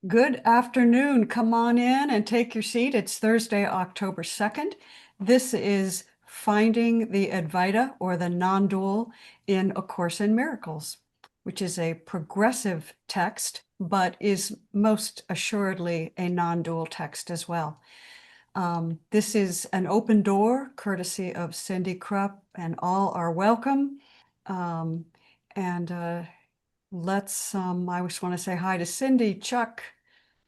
Good afternoon. Come on in and take your seat. It's Thursday, October 2nd. This is Finding the Advaita, or the Non-Dual in A Course in Miracles, which is a progressive text, but is most assuredly a non-dual text as well. This is an open door, courtesy of Cindy Krupp, and all are welcome. I just want to say hi to Cindy, Chuck,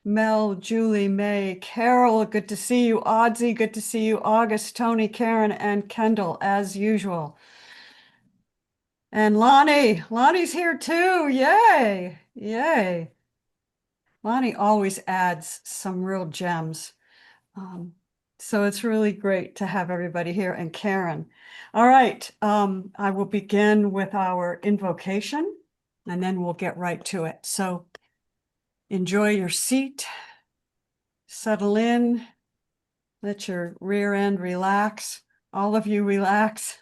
Mel, Julie, May, Carol, good to see you. Audzi, good to see you. August, Tony, Karen, and Kendall, as usual. And Lonnie's here too. Yay, yay. Lonnie always adds some real gems. So it's really great to have everybody here, and Karen. All right, I will begin with our invocation, and then we'll get right to it. So enjoy your seat, settle in, let your rear end relax. All of you relax.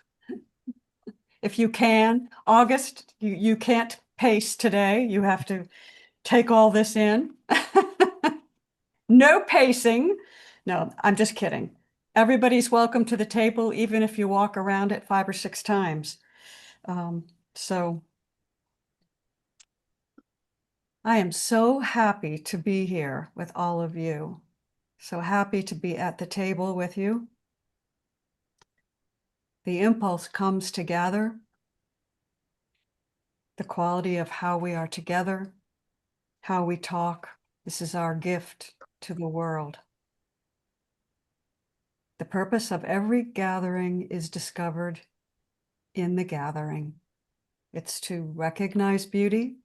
If you can. August, you can't pace today. You have to take all this in. No pacing. No, I'm just kidding. Everybody's welcome to the table, even if you walk around it 5 or 6 times. So I am so happy to be here with all of you. So happy to be at the table with you. The impulse comes together. The quality of how we are together, how we talk. This is our gift to the world. The purpose of every gathering is discovered in the gathering. It's to recognize beauty,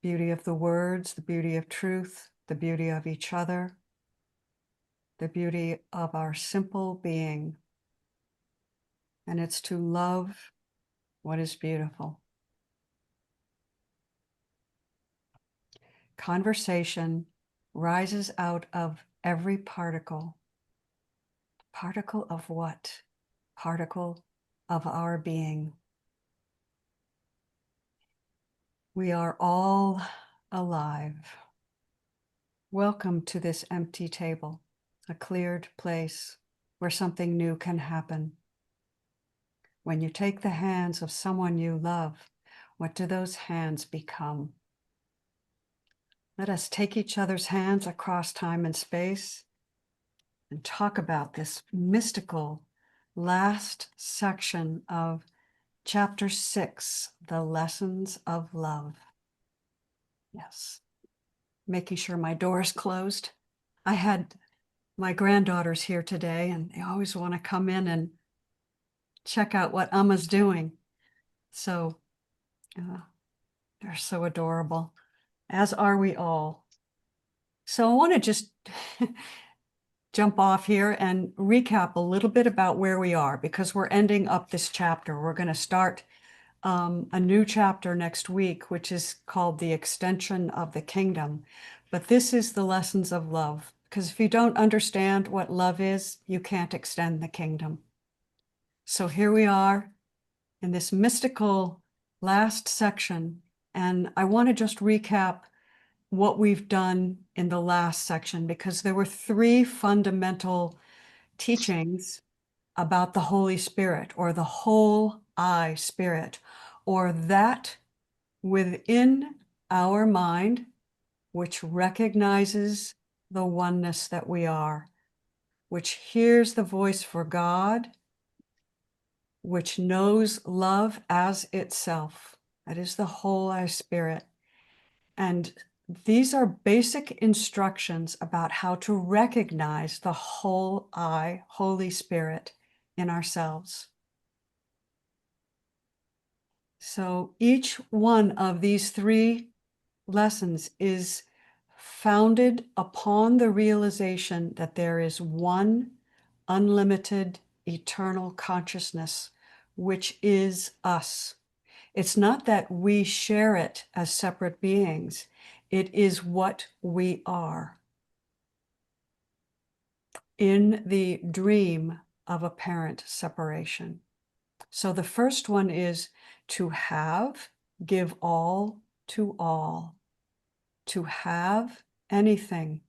beauty of the words, the beauty of truth, the beauty of each other, the beauty of our simple being. And it's to love what is beautiful. Conversation rises out of every particle. Particle of what? Particle of our being. We are all alive. Welcome to this empty table, a cleared place where something new can happen. When you take the hands of someone you love, what do those hands become? Let us take each other's hands across time and space and talk about this mystical last section of Chapter 6, The Lessons of Love. Yes, making sure my door is closed. I had my granddaughters here today, and they always want to come in and check out what Emma's doing. So they're so adorable, as are we all. So I want to just jump off here and recap a little bit about where we are, because we're ending up this chapter. We're going to start a new chapter next week, which is called The Extension of the Kingdom. But this is the lessons of love, because if you don't understand what love is, you can't extend the kingdom. So here we are in this mystical last section, and I want to just recap what we've done in the last section, because there were 3 fundamental teachings about the Holy Spirit, or the whole I spirit, or that within our mind, which recognizes the oneness that we are, which hears the voice for God, which knows love as itself. That is the whole I spirit. And these are basic instructions about how to recognize the whole I, Holy Spirit, in ourselves. So each one of these 3 lessons is founded upon the realization that there is one unlimited eternal consciousness, which is us. It's not that we share it as separate beings. It is what we are in the dream of apparent separation. So the first one is to have, give all to all. To have anything,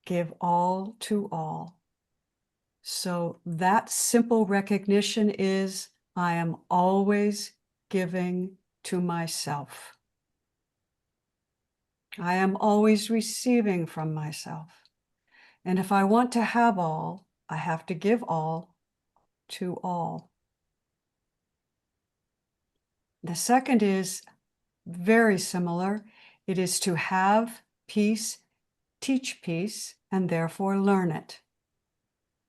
give all to all. So that simple recognition is, I am always giving to myself. I am always receiving from myself. And if I want to have all, I have to give all to all. The second is very similar. It is to have peace, teach peace, and therefore learn it.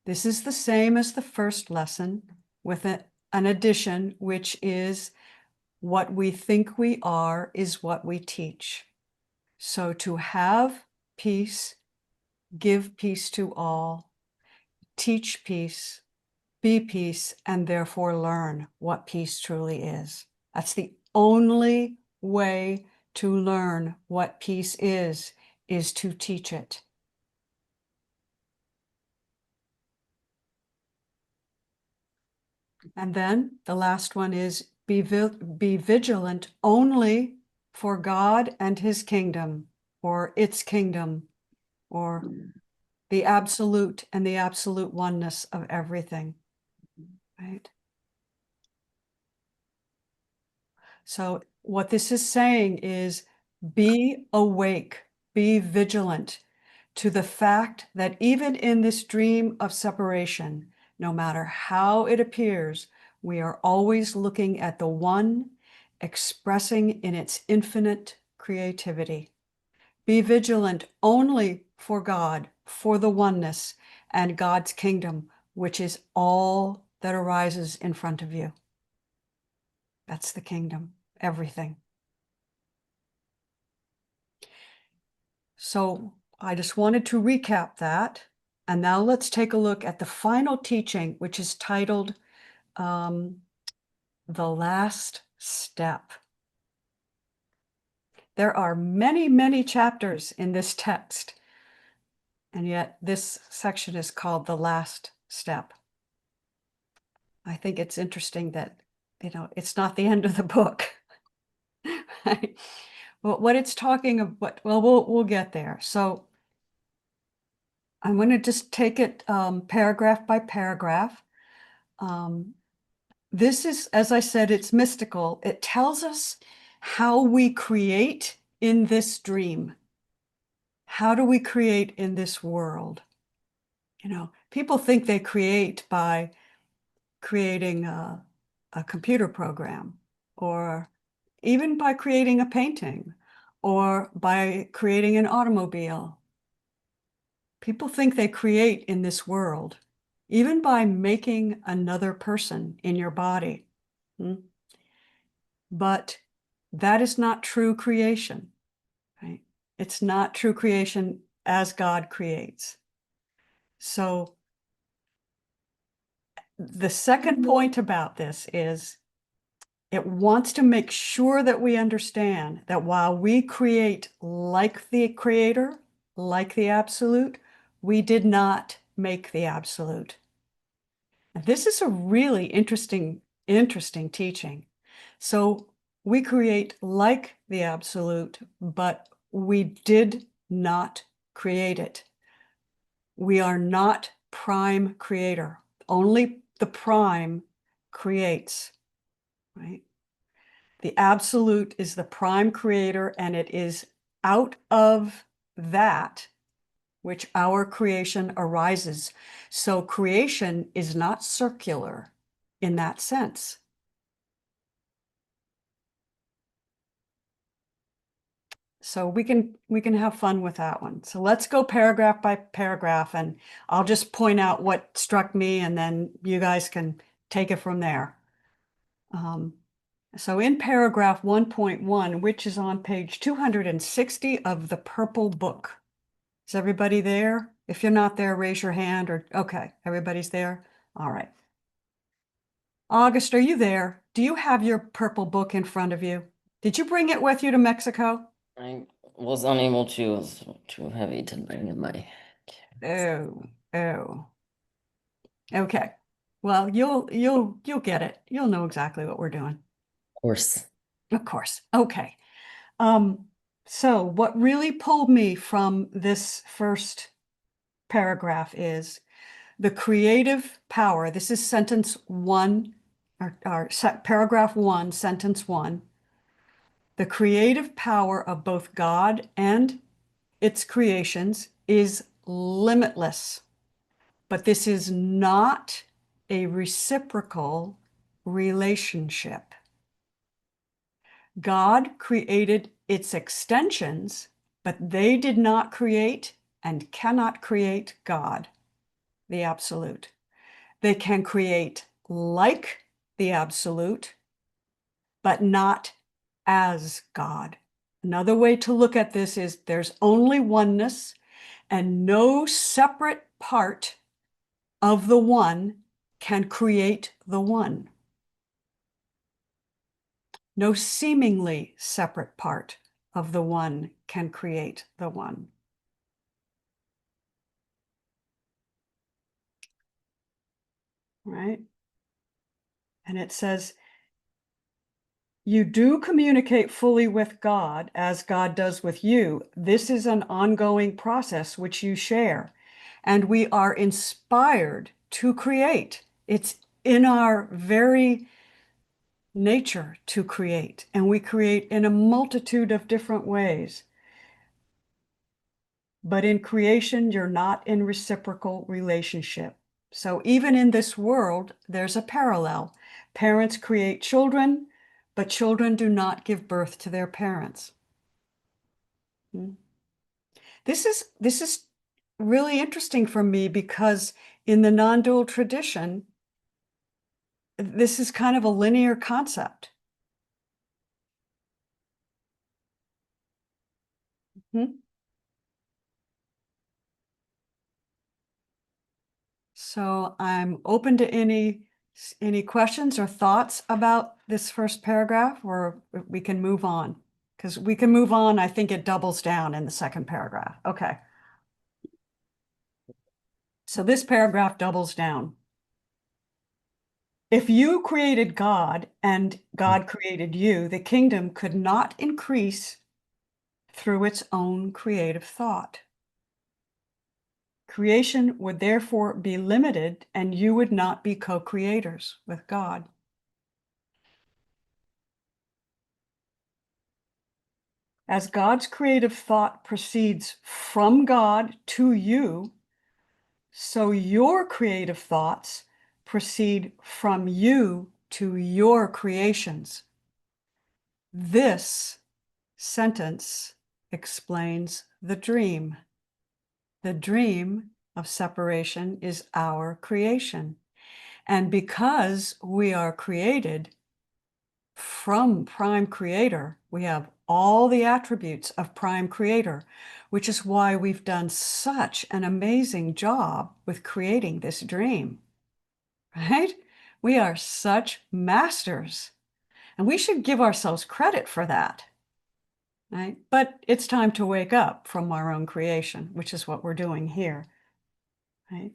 This is the same as the first lesson with an addition, which is what we think we are is what we teach. So to have peace, give peace to all, teach peace, be peace, and therefore learn what peace truly is. That's the only way to learn what peace is to teach it. And then the last one is be vigilant only for God and his kingdom, or its kingdom, or the absolute and the absolute oneness of everything, right? So what this is saying is be awake, be vigilant to the fact that even in this dream of separation, no matter how it appears, we are always looking at the one expressing in its infinite creativity. Be vigilant only for God, for the oneness and God's kingdom, which is all that arises in front of you. That's the kingdom, everything. So I just wanted to recap that. And now let's take a look at the final teaching, which is titled The Last Step. There are many, many chapters in this text, and yet this section is called The Last Step. I think it's interesting that, it's not the end of the book. Right? Well, what it's talking about, well, we'll get there. So I'm going to just take it paragraph by paragraph. This is, as I said, it's mystical. It tells us how we create in this dream. How do we create in this world? People think they create by creating a computer program, or even by creating a painting, or by creating an automobile. People think they create in this world, even by making another person in your body. But that is not true creation, right? It's not true creation as God creates. So the second point about this is it wants to make sure that we understand that while we create like the Creator, like the Absolute, we did not make the Absolute. And this is a really interesting teaching. So we create like the Absolute, but we did not create it. We are not prime creator. Only the prime creates, right? The Absolute is the prime creator, and it is out of that which our creation arises. So creation is not circular in that sense. So we can have fun with that one. So let's go paragraph by paragraph, and I'll just point out what struck me, and then you guys can take it from there. So in paragraph 1.1, which is on page 260 of the Purple Book. Is everybody there? If you're not there, raise your hand, or okay, everybody's there? All right. August, are you there? Do you have your Purple Book in front of you? Did you bring it with you to Mexico? I was unable to. It was too heavy to bring in my. Oh. Okay. Well, you'll get it. You'll know exactly what we're doing. Of course. Of course. Okay. So what really pulled me from this first paragraph is the creative power. This is sentence one, or paragraph one, sentence one. The creative power of both God and its creations is limitless, but this is not a reciprocal relationship. God created its extensions, but they did not create and cannot create God, the absolute. They can create like the absolute, but not as God. Another way to look at this is there's only oneness, and no separate part of the one can create the one. No seemingly separate part of the one can create the one. Right? And it says, you do communicate fully with God as God does with you. This is an ongoing process which you share. And we are inspired to create. It's in our very nature to create. And we create in a multitude of different ways. But in creation, you're not in reciprocal relationship. So even in this world, there's a parallel. Parents create children, but children do not give birth to their parents. This is really interesting for me because in the non-dual tradition, this is kind of a linear concept. So I'm open to any questions or thoughts about this first paragraph, or we can move on. Because we can move on, I think it doubles down in the second paragraph. Okay. So this paragraph doubles down. If you created God and God created you, the kingdom could not increase through its own creative thought. Creation would therefore be limited, and you would not be co-creators with God. As God's creative thought proceeds from God to you, so your creative thoughts proceed from you to your creations. This sentence explains the dream. The dream of separation is our creation. And because we are created from Prime Creator, we have all the attributes of Prime Creator, which is why we've done such an amazing job with creating this dream, right? We are such masters, and we should give ourselves credit for that, right? But it's time to wake up from our own creation, which is what we're doing here, right?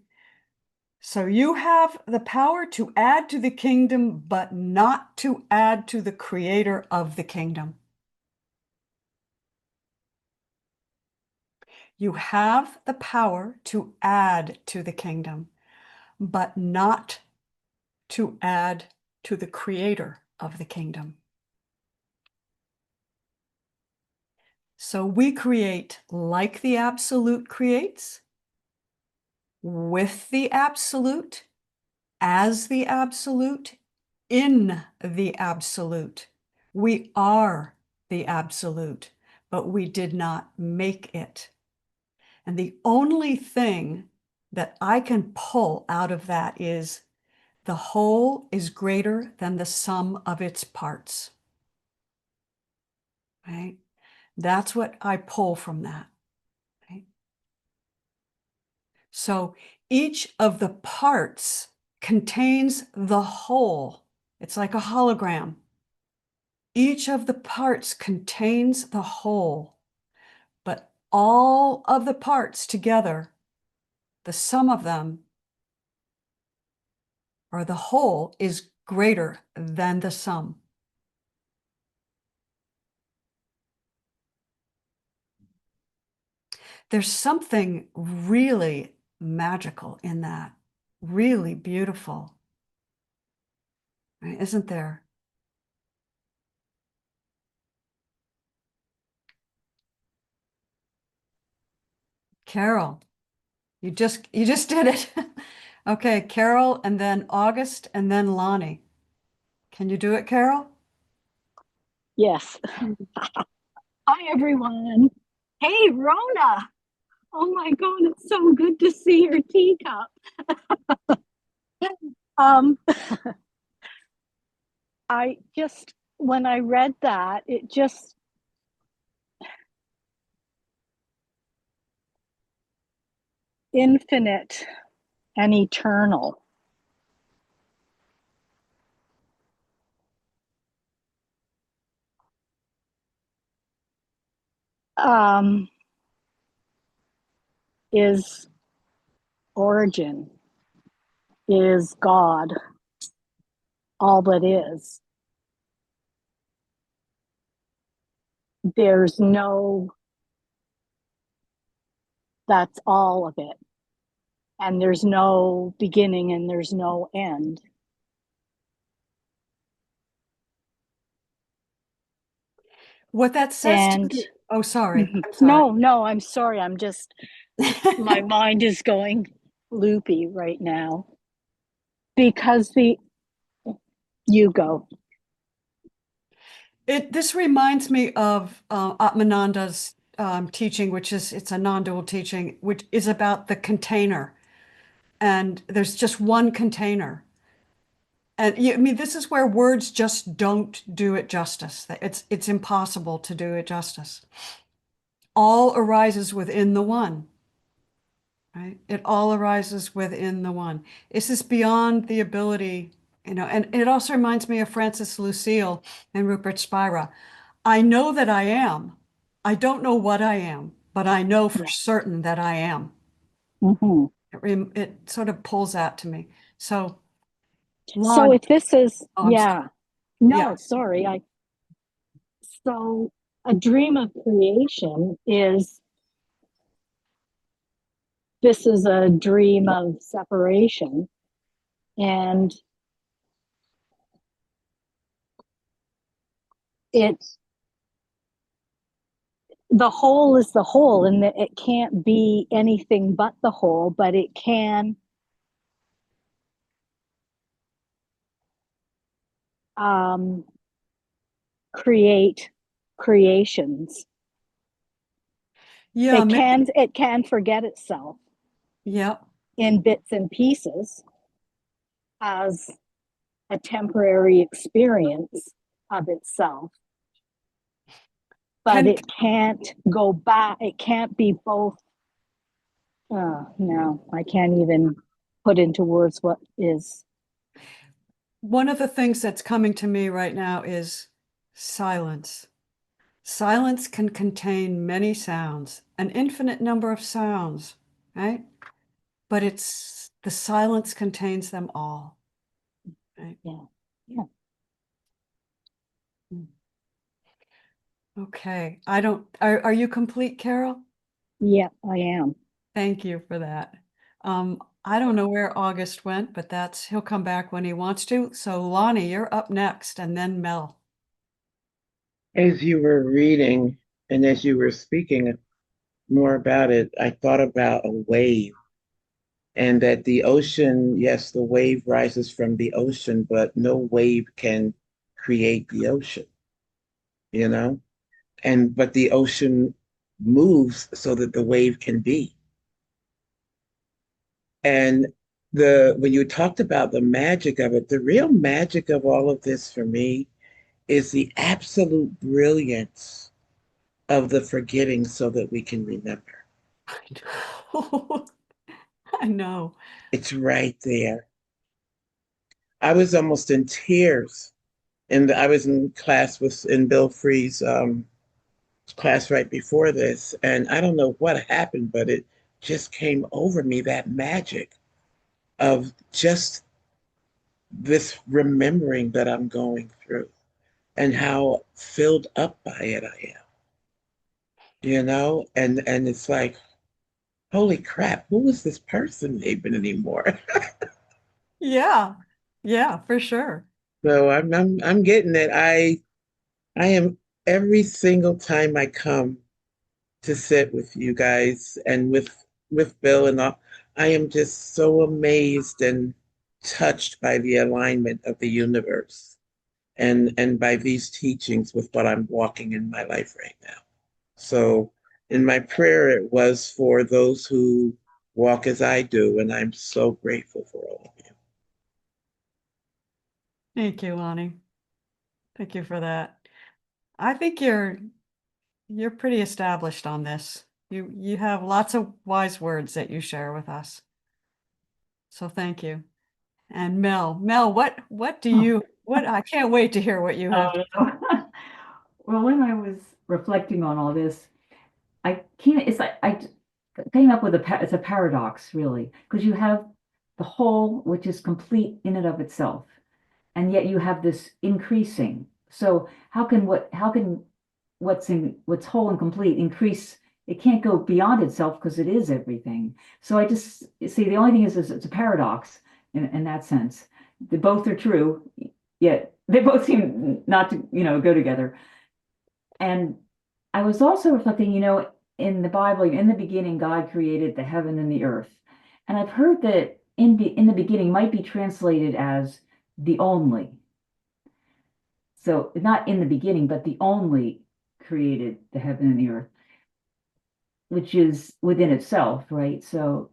So you have the power to add to the kingdom, but not to add to the creator of the kingdom. You have the power to add to the kingdom, but not to add to the creator of the kingdom. So we create like the absolute creates, with the absolute, as the absolute, in the absolute. We are the absolute, but we did not make it. And the only thing that I can pull out of that is the whole is greater than the sum of its parts. Right? That's what I pull from that. Right? So each of the parts contains the whole. It's like a hologram. Each of the parts contains the whole, but all of the parts together, the sum of them, or the whole, is greater than the sum. There's something really magical in that, really beautiful, right? Isn't there? Carol, you just did it. Okay, Carol, and then August, and then Lonnie. Can you do it, Carol? Yes. Hi, everyone. Hey, Rona. Oh my God, it's so good to see your teacup. Um, when I read that, it just, infinite and eternal. Um, is origin, is God, all that is. There's no, that's all of it. And there's no beginning and there's no end. What that says to And me, oh, sorry, mhm. I'm sorry. No, I'm sorry. My mind is going loopy right now because you go. This reminds me of Atmananda's teaching, it's a non-dual teaching, which is about the container. And there's just one container. And I mean, this is where words just don't do it justice. It's impossible to do it justice. All arises within the one, right? It all arises within the one. This is beyond the ability, and it also reminds me of Francis Lucille and Rupert Spira. I know that I am. I don't know what I am, but I know for Yeah. certain that I am. Mm-hmm. It sort of pulls out to me. So, So Lon, if this is, oh, I'm sorry. yeah, Yeah. no, sorry. So a dream of creation is, this is a dream of separation. And it's, the whole is the whole, and that it can't be anything but the whole, but it can um, create creations. Yeah, maybe. It can forget itself Yeah. in bits and pieces as a temporary experience of itself, but Can it can't go back. It can't be both. No, I can't even put into words what is. one of the things that's coming to me right now is silence. Silence can contain many sounds, an infinite number of sounds, right? But it's the silence contains them all, right? Yeah, yeah, Okay. I don't, are you complete, Carol? yeah. I am. Thank you for that. I don't know where August went, but he'll come back when he wants to. So Lonnie, you're up next, and then Mel. As you were reading and as you were speaking more about it, I thought about a wave and that the ocean, yes, the wave rises from the ocean, but no wave can create the ocean, you know? But the ocean moves so that the wave can be. And when you talked about the magic of it, the real magic of all of this for me is the absolute brilliance of the forgetting so that we can remember. I know. I know. It's right there. I was almost in tears, and I was in class in Bill Free's class right before this, and I don't know what happened, but it just came over me, that magic of just this remembering that I'm going through and how filled up by it I am, and it's like holy crap, who is this person even anymore? Yeah. Yeah, for sure. So I'm getting it. I am every single time I come to sit with you guys and with Bill and all, I am just so amazed and touched by the alignment of the universe and by these teachings with what I'm walking in my life right now. So in my prayer, it was for those who walk as I do, and I'm so grateful for all of you. Thank you, Lonnie. Thank you for that. I think you're pretty established on this. You have lots of wise words that you share with us. So thank you. And Mel, what do you what I can't wait to hear what you have. Well, when I was reflecting on all this, I can't, it's like I came up with it's a paradox, really, because you have the whole, which is complete in and of itself, and yet you have this increasing. So how can what's whole and complete increase? It can't go beyond itself because it is everything. So I just see the only thing is it's a paradox in that sense. They both are true, yet they both seem not to, go together. And I was also reflecting, in the Bible, in the beginning, God created the heaven and the earth. And I've heard that in the beginning might be translated as the only. So not in the beginning, but the only created the heaven and the earth, which is within itself, right? So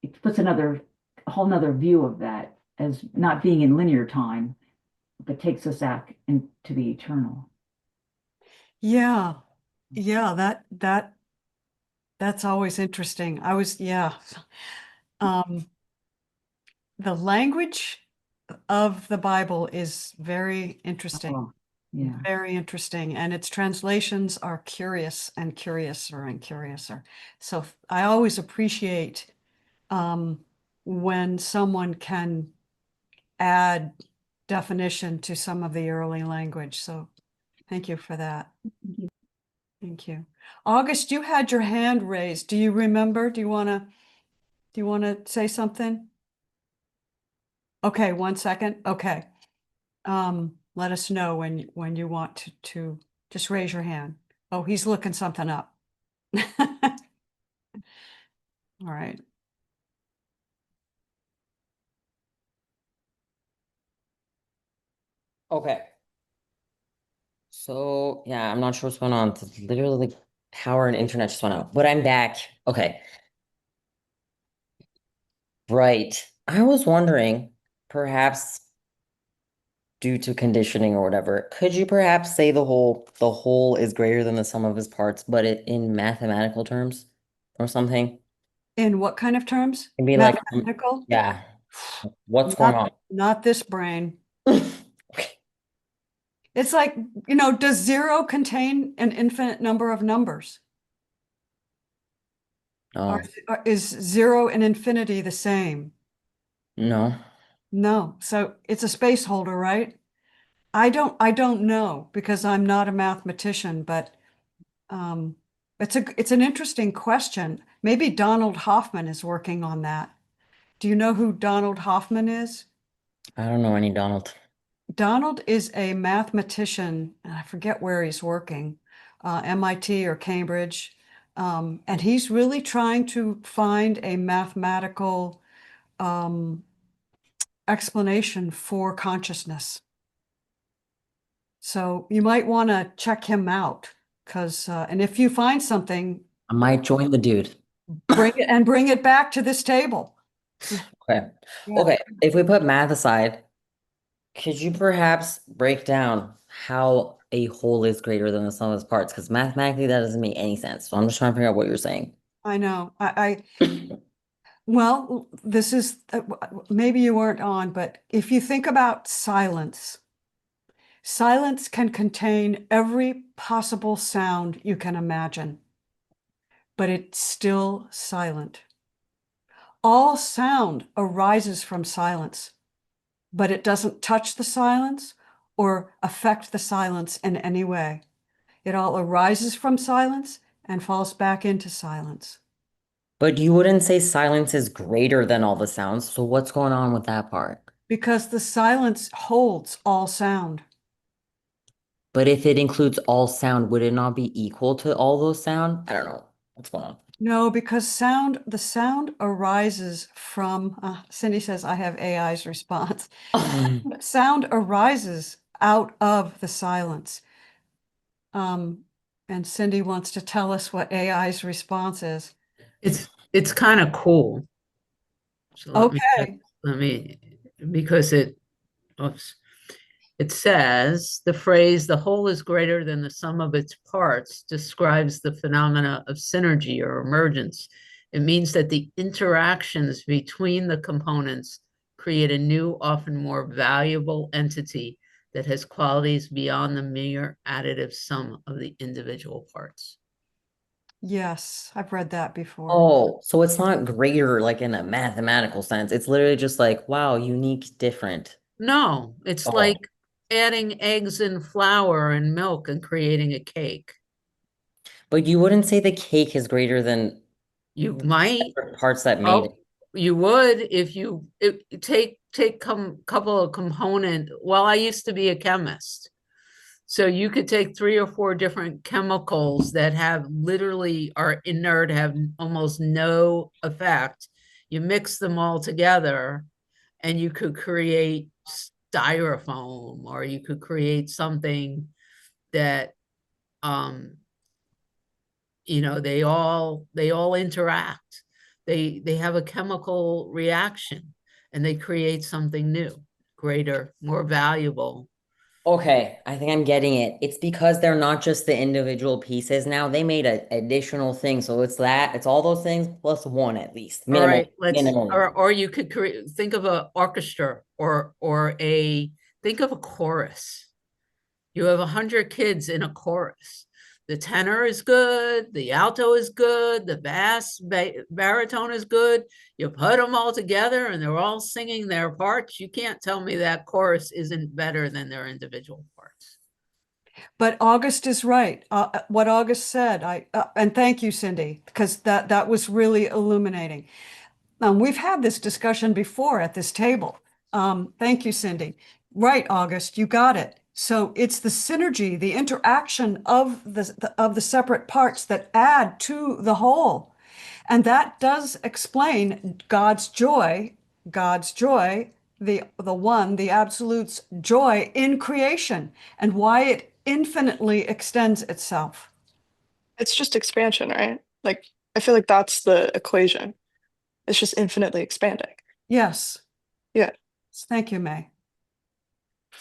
it puts a whole nother view of that as not being in linear time, but takes us back into the eternal. Yeah. Yeah, that's always interesting. Yeah. The language of the Bible is very interesting. Oh, yeah. Very interesting. And its translations are curious and curiouser and curiouser. So I always appreciate when someone can add definition to some of the early language. So thank you for that. Thank you. August, you had your hand raised. Do you remember? Do you want to say something? Okay, 1 second. Okay. Let us know when you want to just raise your hand. Oh, he's looking something up. All right. Okay. So yeah, I'm not sure what's going on. Literally, the power and internet just went out, but I'm back. Okay. Right. I was wondering, perhaps due to conditioning or whatever, could you perhaps say the whole is greater than the sum of its parts, but in mathematical terms or something? In what kind of terms? It'd be like, Mathematical? yeah, what's going Not on? not this brain. Okay. It's like, does zero contain an infinite number of numbers? No, Or is zero and infinity the same? no. No. So it's a space holder, right? I don't know because I'm not a mathematician, but it's an interesting question. Maybe Donald Hoffman is working on that. Do you know who Donald Hoffman is? I don't know any Donald. Donald is a mathematician, and I forget where he's working, MIT or Cambridge. And he's really trying to find a mathematical explanation for consciousness. So you might want to check him out because, and if you find something, I might join the dude. bring it back to this table. Okay. Yeah. Okay. If we put math aside, could you perhaps break down how a whole is greater than the sum of its parts? Because mathematically, that doesn't make any sense. So I'm just trying to figure out what you're saying. I know. Well, this is maybe you weren't on, but if you think about silence, silence can contain every possible sound you can imagine, but it's still silent. All sound arises from silence, but it doesn't touch the silence or affect the silence in any way. It all arises from silence and falls back into silence. But you wouldn't say silence is greater than all the sounds. So what's going on with that part? because the silence holds all sound. But if it includes all sound, would it not be equal to all those sound? I don't know. What's going on? No, because the sound arises from, Cindy says, I have AI's response. Sound arises out of the silence. And Cindy wants to tell us what AI's response is. It's kind of cool. So Okay. because oops, it says the phrase "the whole is greater than the sum of its parts" describes the phenomena of synergy or emergence. It means that the interactions between the components create a new, often more valuable entity that has qualities beyond the mere additive sum of the individual parts. Yes, I've read that before. Oh, so it's not greater like in a mathematical sense. It's literally just like, wow, unique, different. No, it's Oh. like adding eggs and flour and milk and creating a cake. But you wouldn't say the cake is greater than You might, parts that made it. you would if you take couple of component. Well, I used to be a chemist. So you could take 3 or 4 different chemicals that have literally are inert, have almost no effect. You mix them all together and you could create styrofoam, or you could create something that they all interact. They have a chemical reaction and they create something new, greater, more valuable. Okay, I think I'm getting it. It's because they're not just the individual pieces now. They made an additional thing. So it's all those things plus one at least. All Minimum. right, Minimum. or you could think of an orchestra think of a chorus. You have 100 kids in a chorus. The tenor is good, the alto is good, the baritone is good. You put them all together and they're all singing their parts. You can't tell me that chorus isn't better than their individual parts. But August is right. What August said, and thank you, Cindy, because that was really illuminating. We've had this discussion before at this table. Thank you, Cindy. Right, August, you got it. So it's the synergy, the interaction of the separate parts that add to the whole. And that does explain God's joy, the one, the absolute's joy in creation, and why it infinitely extends itself. It's just expansion, right? Like, I feel like that's the equation. It's just infinitely expanding. Yes. Yeah. Thank you, May.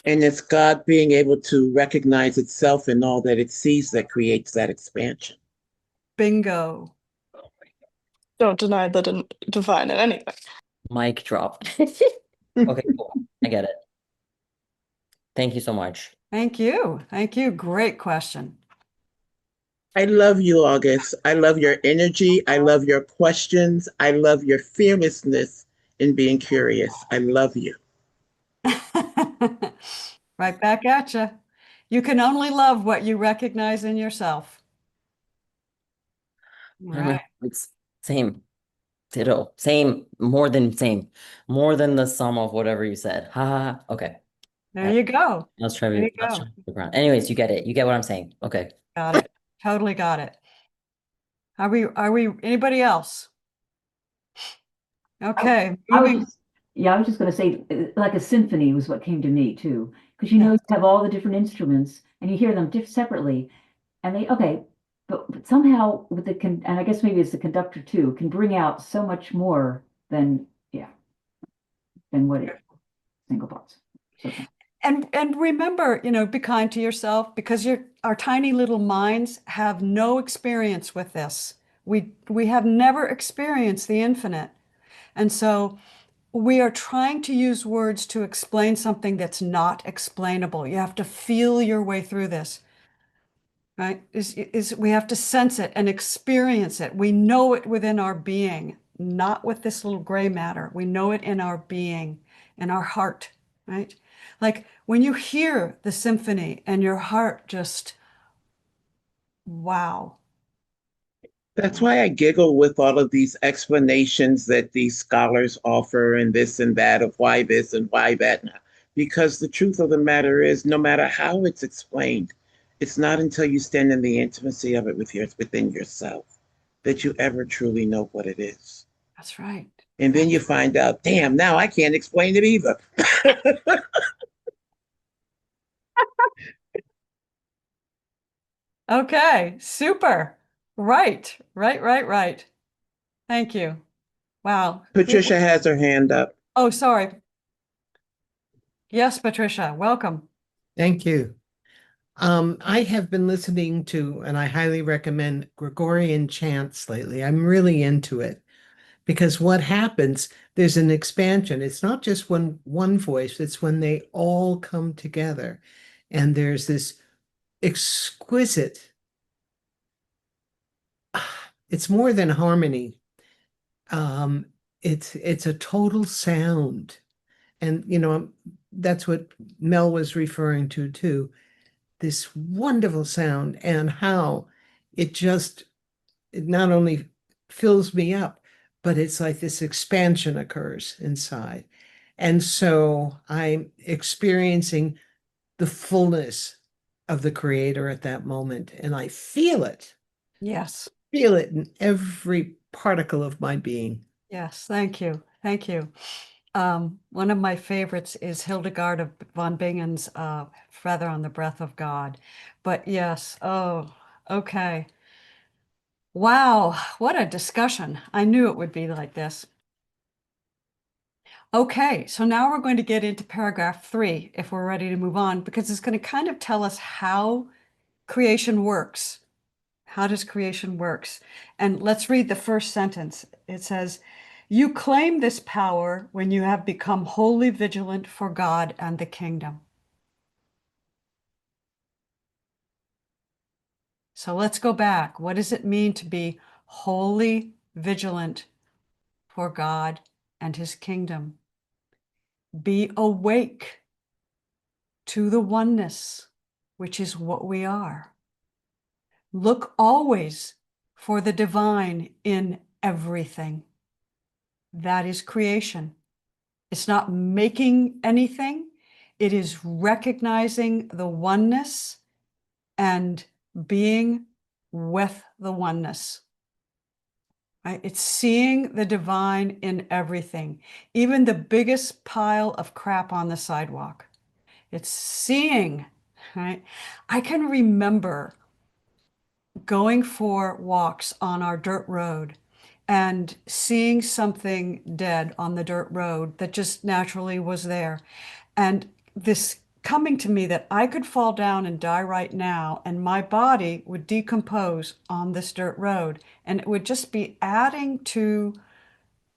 And it's God being able to recognize itself in all that it sees that creates that expansion. Bingo. Don't deny the divine in anything. Mic drop. Okay, cool. I get it. Thank you so much. Thank you. Thank you. Great question. I love you, August. I love your energy. I love your questions. I love your fearlessness in being curious. I love you. Right back at you. You can only love what you recognize in yourself. Right. It's same. Ditto. Same. More than same. More than the sum of whatever you said. Ha ha ha. Okay. There you go. Let's try There you to go. Anyways, you get it. You get what I'm saying. Okay. Got it. Totally got it. Are we anybody else? Okay. I was just going to say, like a symphony was what came to me too, because you have all the different instruments and you hear them separately, and but somehow with and I guess maybe it's the conductor too, can bring out so much more than what single parts. So, And remember, be kind to yourself, because our tiny little minds have no experience with this. We have never experienced the infinite. And so we are trying to use words to explain something that's not explainable. You have to feel your way through this, right? We have to sense it and experience it. We know it within our being, not with this little gray matter. We know it in our being, in our heart, right? Like when you hear the symphony and your heart just, wow. That's why I giggle with all of these explanations that these scholars offer and this and that of why this and why that. Because the truth of the matter is, no matter how it's explained, it's not until you stand in the intimacy of it within yourself that you ever truly know what it is. That's right. And then you find out, damn, now I can't explain it either. Okay, super. Right. Thank you. Wow. Patricia has her hand up. Oh, sorry. Yes, Patricia, welcome. Thank you. I have been listening to, and I highly recommend Gregorian chants lately. I'm really into it because what happens, there's an expansion. It's not just one voice, it's when they all come together. And there's this exquisite, it's more than harmony. It's a total sound. And that's what Mel was referring to too. This wonderful sound and how it not only fills me up, but it's like this expansion occurs inside. And so I'm experiencing the fullness of the creator at that moment. And I Yes. feel it in every particle of my being. Yes, thank you. Thank you. One of my favorites is Hildegard of von Bingen's Feather on the Breath of God. But yes, oh, okay. Wow, what a discussion. I knew it would be like this. Okay, so now we're going to get into paragraph 3 if we're ready to move on, because it's going to kind of tell us how creation works. How does creation works? And let's read the first sentence. It says, "You claim this power when you have become wholly vigilant for God and the kingdom." So let's go back. What does it mean to be wholly vigilant for God and his kingdom? Be awake to the oneness, which is what we are. Look always for the divine in everything. That is creation. It's not making anything. It is recognizing the oneness and being with the oneness. Right? It's seeing the divine in everything, even the biggest pile of crap on the sidewalk. It's seeing, right? I can remember going for walks on our dirt road and seeing something dead on the dirt road that just naturally was there. And this coming to me that I could fall down and die right now, and my body would decompose on this dirt road. And it would just be adding to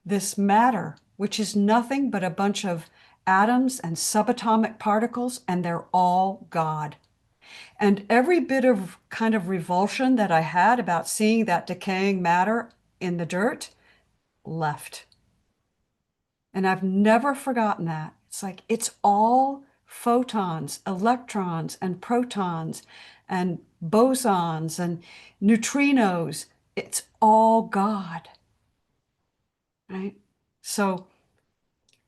this matter, which is nothing but a bunch of atoms and subatomic particles, and they're all God. And every bit of kind of revulsion that I had about seeing that decaying matter in the dirt left. And I've never forgotten that. It's like it's all photons, electrons, and protons, and bosons, and neutrinos. It's all God, right? So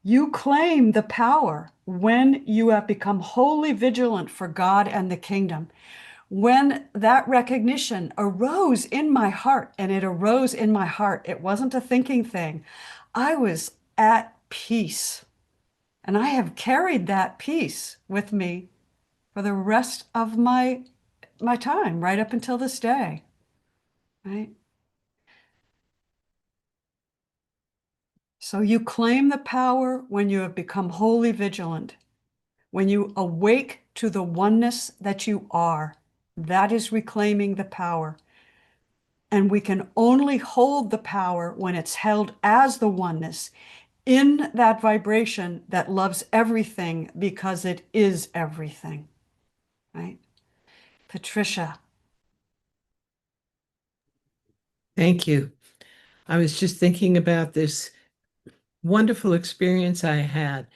you claim the power when you have become wholly vigilant for God and the kingdom. When that recognition arose in my heart, and it arose in my heart, it wasn't a thinking thing. I was at peace. And I have carried that peace with me for the rest of my time, right up until this day. Right? So you claim the power when you have become wholly vigilant, when you awake to the oneness that you are. That is reclaiming the power. And we can only hold the power when it's held as the oneness in that vibration that loves everything because it is everything. Right? Patricia. Thank you. I was just thinking about this wonderful experience I had.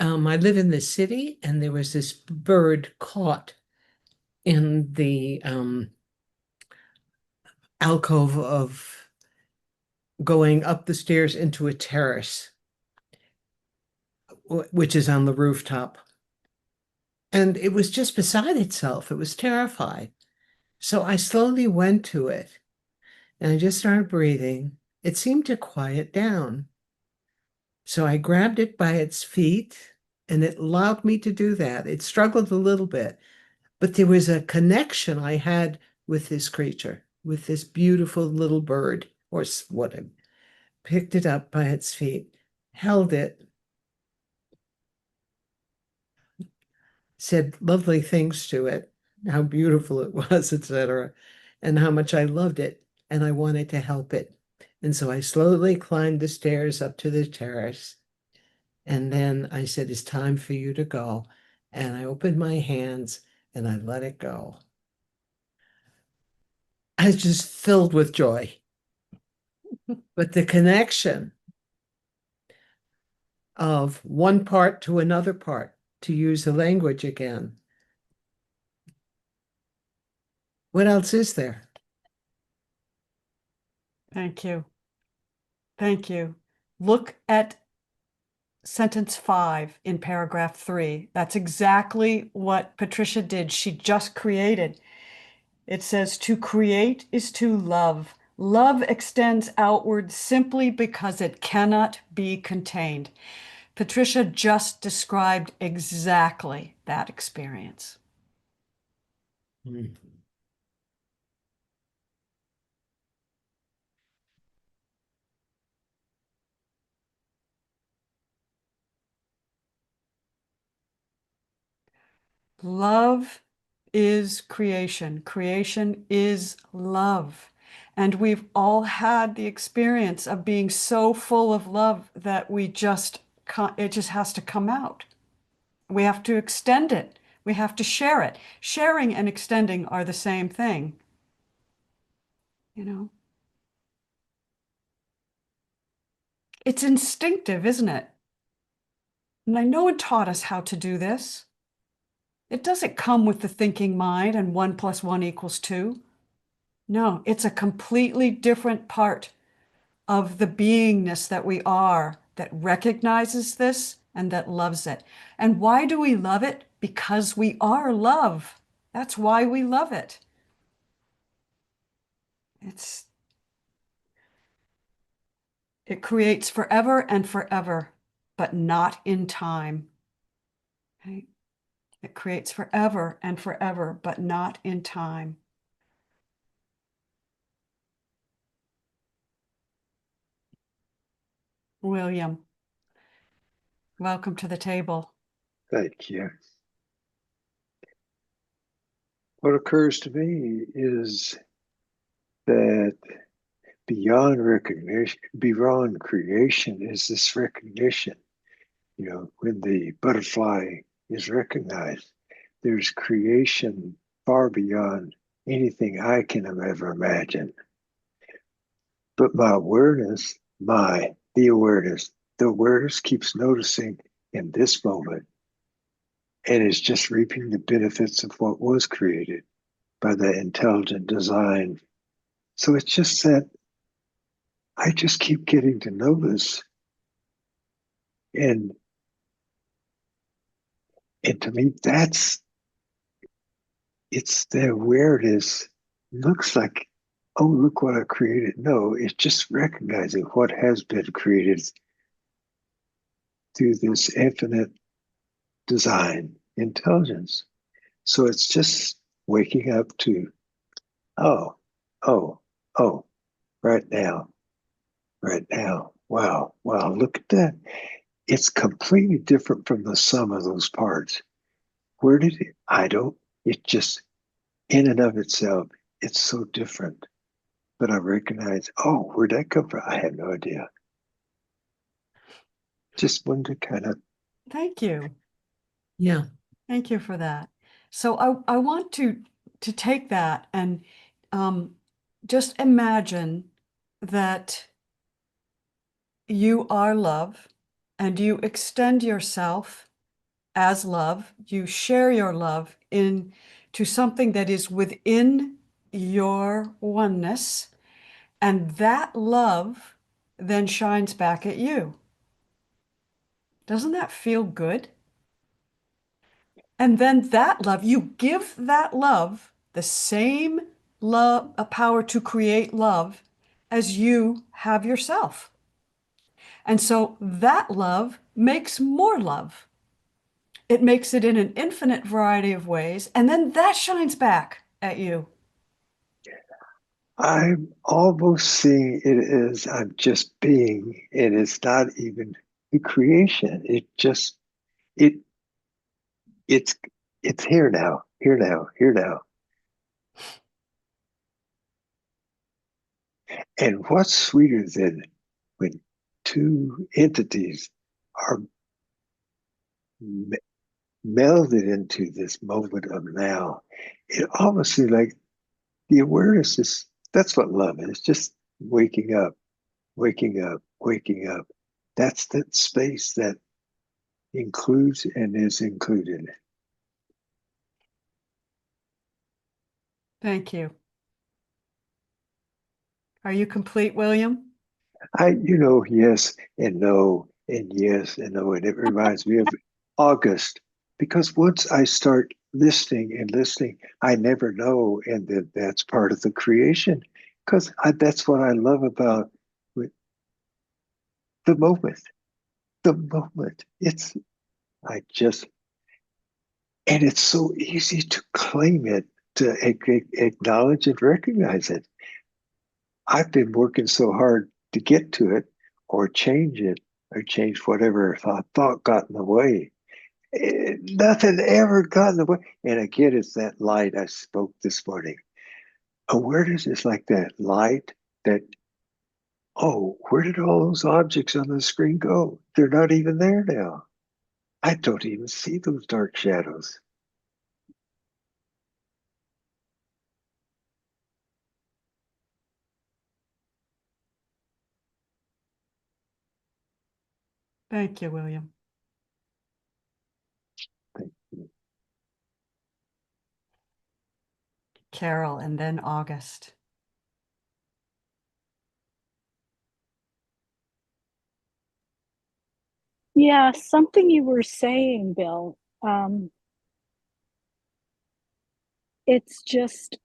I live in the city, and there was this bird caught in the alcove of going up the stairs into a terrace, which is on the rooftop. And it was just beside itself. It was terrified. So I slowly went to it and I just started breathing. It seemed to quiet down. So I grabbed it by its feet and it allowed me to do that. It struggled a little bit, but there was a connection I had with this creature, with this beautiful little bird, or what I picked it up by its feet, held it, said lovely things to it, how beautiful it was, etc., and how much I loved it, and I wanted to help it. And so I slowly climbed the stairs up to the terrace. And then I said, it's time for you to go. And I opened my hands and I let it go. I was just filled with joy. But the connection of one part to another part, to use the language again. What else is there? Thank you. Thank you. Look at sentence 5 in paragraph 3. That's exactly what Patricia did. She just created. It says, to create is to love. Love extends outward simply because it cannot be contained. Patricia just described exactly that experience. Mm. Love is creation. Creation is love. And we've all had the experience of being so full of love that it just has to come out. We have to extend it. We have to share it. Sharing and extending are the same thing. You know? It's instinctive, isn't it? And I know it taught us how to do this. It doesn't come with the thinking mind and 1 + 1 = 2. No, it's a completely different part of the beingness that we are that recognizes this and that loves it. And why do we love it? Because we are love. That's why we love it. It creates forever and forever, but not in time. Okay? It creates forever and forever, but not in time. William, welcome to the table. Thank you. What occurs to me is that beyond recognition, beyond creation is this recognition. You know, when the butterfly is recognized, there's creation far beyond anything I can have ever imagined. But my awareness, the awareness keeps noticing in this moment and is just reaping the benefits of what was created by the intelligent design. So it's just that I just keep getting to know this. And to me, it's the awareness looks like, oh, look what I created. No, it's just recognizing what has been created through this infinite design intelligence. So it's just waking up to, oh, oh, oh, right now. Wow, look at that. It's completely different from the sum of those parts. Where did it? It just, in and of itself, it's so different. But I recognize, oh, where'd that come from? I had no idea. Just wanted to kind of. Thank you. Yeah. Thank you for that. So I want to take that and just imagine that you are love and you extend yourself as love. You share your love into something that is within your oneness, and that love then shines back at you. Doesn't that feel good? And then that love, you give that love the same love, a power to create love as you have yourself. And so that love makes more love. It makes it in an infinite variety of ways, and then that shines back at you. I'm almost seeing it as I'm just being, and it's not even the creation. It it's it's here now, here now, here now. And what's sweeter than when two entities are melded into this moment of now? It almost seems like the awareness is, that's what love is, just waking up, waking up, waking up. That's that space that includes and is included. Thank you. Are you complete, William? Yes and no, and yes and no. And it reminds me of August, because once I start listening and listening, I never know. And then that's part of the creation, because that's what I love about the moment. The moment. I just, and it's so easy to claim it, to acknowledge and recognize it. I've been working so hard to get to it or change it or change whatever thought got in the way. Nothing ever got in the way. And again, it's that light I spoke this morning. Awareness is like that light that, oh, where did all those objects on the screen go? They're not even there now. I don't even see those dark shadows. Thank you, William. Thank you. Carol, and then August. Yeah, something you were saying, Bill. It's just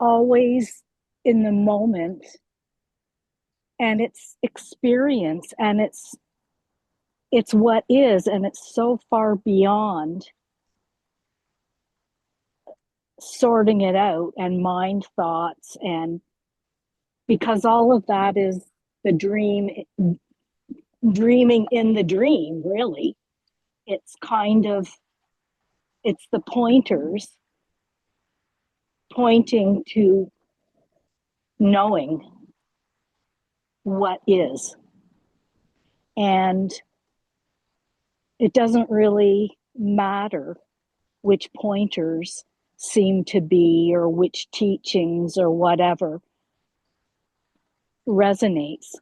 always in the moment, and it's experience, and it's what is, and it's so far beyond sorting it out and mind thoughts, and because all of that is the dreaming in the dream, really. It's it's the pointers pointing to knowing what is. And it doesn't really matter which pointers seem to be, or which teachings or whatever resonates,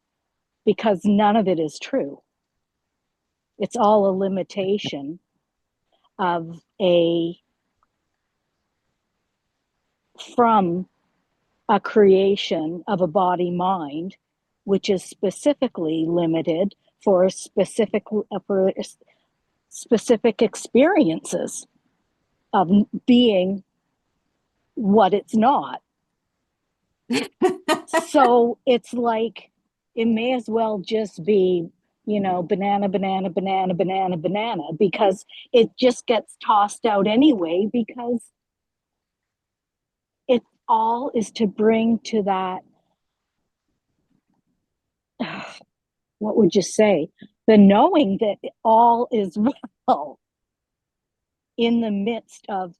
because none of it is true. It's all a limitation of from a creation of a body mind, which is specifically limited for specific experiences of being what it's not. So it's like, it may as well just be, banana, banana, banana, banana, banana, because it just gets tossed out anyway, because it all is to bring to that, what would you say? The knowing that all is well in the midst of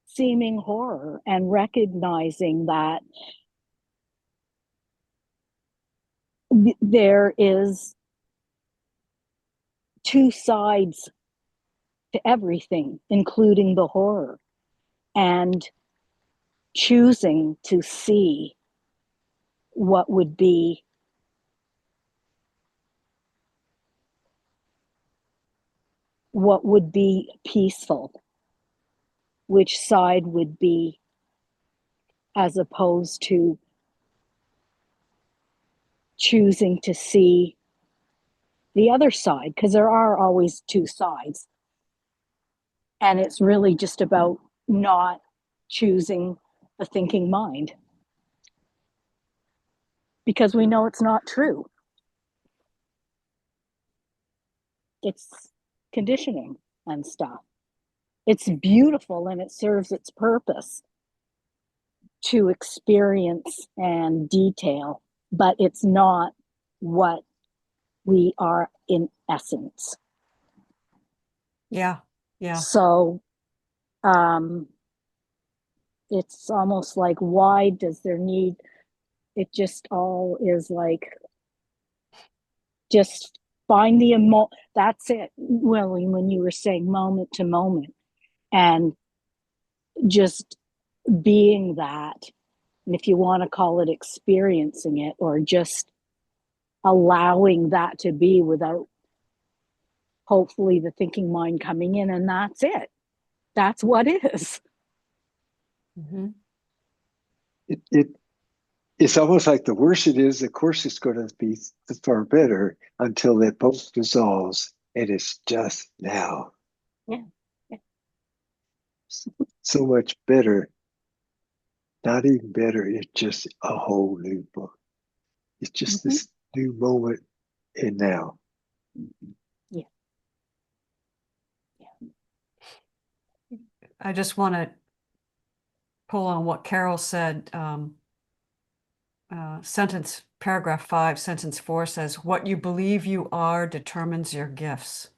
seeming horror, and recognizing that there is two sides to everything, including the horror, and choosing to see what would be peaceful which side would be, as opposed to choosing to see the other side, because there are always two sides. And it's really just about not choosing the thinking mind, because we know it's not true. It's conditioning and stuff. It's beautiful and it serves its purpose to experience and detail, but it's not what we are in essence. Yeah. Yeah. So it's almost like, why does there need, it just all is like, just find the that's it, Willie, when you were saying moment to moment, and just being that. And if you want to call it experiencing it, or just allowing that to be without hopefully the thinking mind coming in, and that's it. That's what is. Mm-hmm. It's almost like the worse it is, of course, it's going to be far better until it both dissolves, and it's just now. Yeah. Yeah. So much better. Not even better. It's just a whole new book. It's just this new moment and now. Yeah. I just want to pull on what Carol said. Paragraph 5, sentence 4 says, what you believe you are determines your gifts.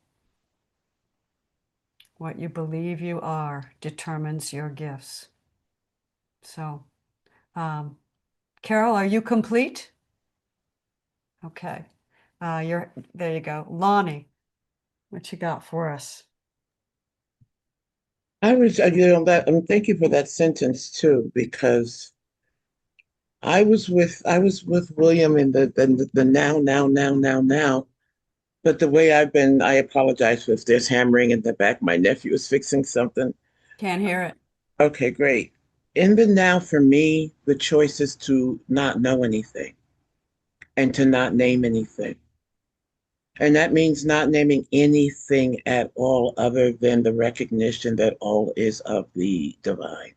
What you believe you are determines your gifts. So, Carol, are you complete? Okay. There you go. Lonnie, what you got for us? I was, thank you for that sentence too, because I was with William in the now. But the way I apologize if there's hammering in the back. My nephew is fixing something. Can't hear it. Okay, great. In the now, for me, the choice is to not know anything and to not name anything. And that means not naming anything at all other than the recognition that all is of the divine.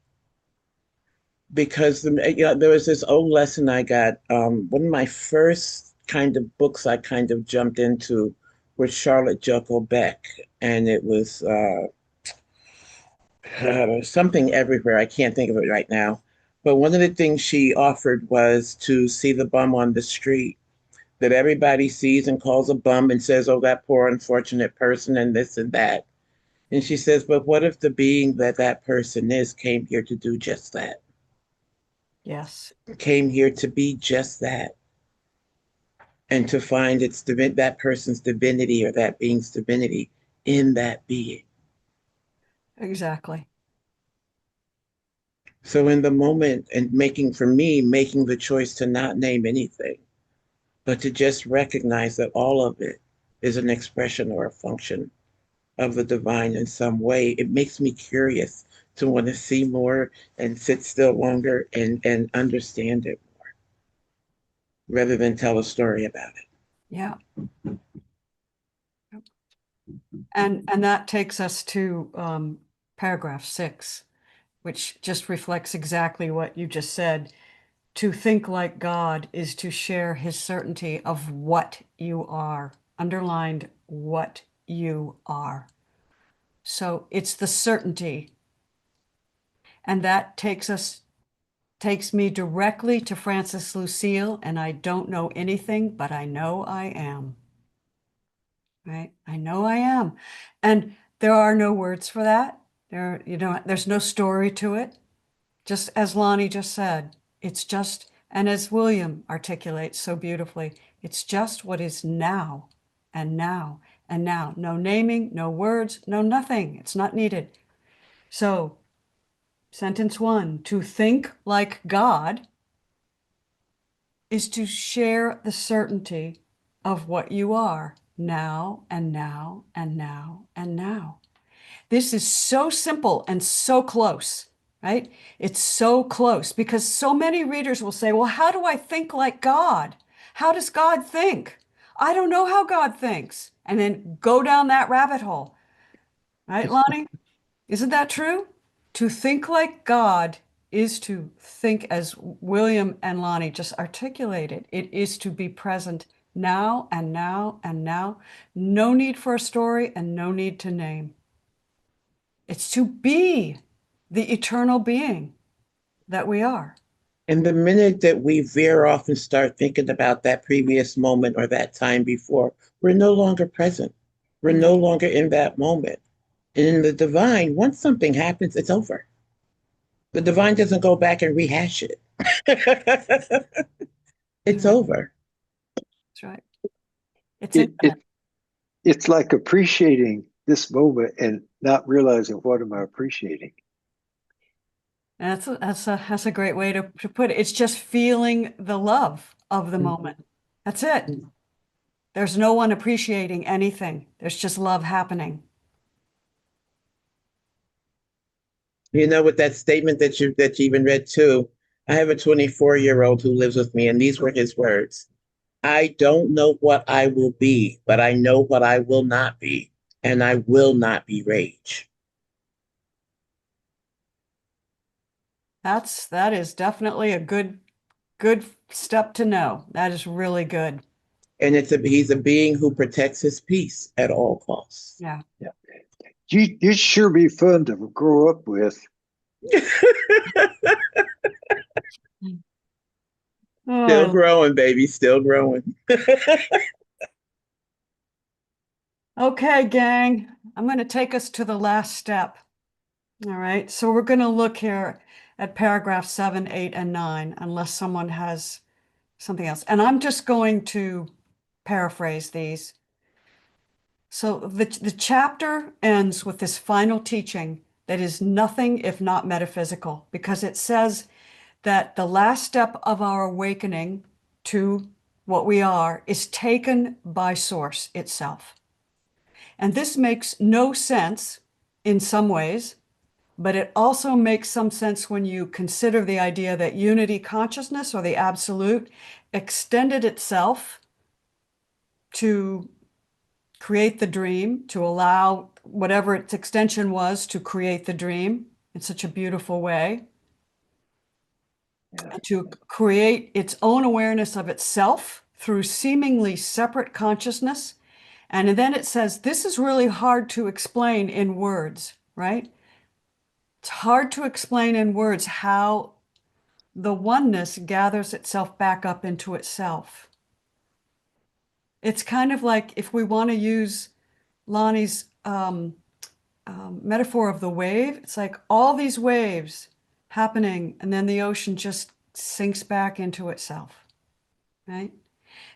Because there was this old lesson I got. One of my first kind of books I kind of jumped into was Charlotte Jocko Beck, and it was something everywhere. I can't think of it right now. But one of the things she offered was to see the bum on the street that everybody sees and calls a bum and says, oh, that poor unfortunate person and this and that. And she says, but what if the being that that person is came here to do just that? Yes. Came here to be just that, and to find that person's divinity or that being's divinity in that being. Exactly. So in the moment, and making the choice to not name anything, but to just recognize that all of it is an expression or a function of the divine in some way, it makes me curious to want to see more and sit still longer and understand it more, rather than tell a story about it. Yeah. And that takes us to paragraph 6, which just reflects exactly what you just said. To think like God is to share his certainty of what you are, underlined what you are. So it's the certainty. And that takes me directly to Francis Lucille, and I don't know anything, but I know I am. Right? I know I am. And there are no words for that. There's no story to it. Just as Lonnie just said, it's just, and as William articulates so beautifully, it's just what is now and now and now. No naming, no words, no nothing. It's not needed. So, sentence 1, to think like God is to share the certainty of what you are now and now and now and now. This is so simple and so close, right? It's so close because so many readers will say, well, how do I think like God? How does God think? I don't know how God thinks. And then go down that rabbit hole. Right, Lonnie? Isn't that true? To think like God is to think as William and Lonnie just articulated. It is to be present now and now and now. No need for a story and no need to name. It's to be the eternal being that we are. And the minute that we veer off and start thinking about that previous moment or that time before, we're no longer present. We're no longer in that moment. And in the divine, once something happens, it's over. The divine doesn't go back and rehash it. It's over. That's right. It's It, infinite. it's like appreciating this moment and not realizing what am I appreciating. That's a great way to put it. It's just feeling the love of the moment. That's it. There's no one appreciating anything. There's just love happening. You know, with that statement that you even read too, I have a 24-year-old who lives with me, and these were his words. I don't know what I will be, but I know what I will not be, and I will not be rage. That is definitely a good step to know. That is really good. And he's a being who protects his peace at all costs. Yeah. Yeah. You'd sure be fun to grow up with. Still growing, baby, still growing. Okay, gang, I'm going to take us to the last step. All right, so we're going to look here at paragraph 7, 8, and 9, unless someone has something else. And I'm just going to paraphrase these. So the chapter ends with this final teaching that is nothing if not metaphysical, because it says that the last step of our awakening to what we are is taken by Source itself. And this makes no sense in some ways, but it also makes some sense when you consider the idea that unity consciousness or the absolute extended itself to create the dream, to allow whatever its extension was to create the dream in such a beautiful way, and to create its own awareness of itself through seemingly separate consciousness. And then it says, this is really hard to explain in words, right? It's hard to explain in words how the oneness gathers itself back up into itself. It's kind of like if we want to use Lonnie's metaphor of the wave, it's like all these waves happening, and then the ocean just sinks back into itself, right?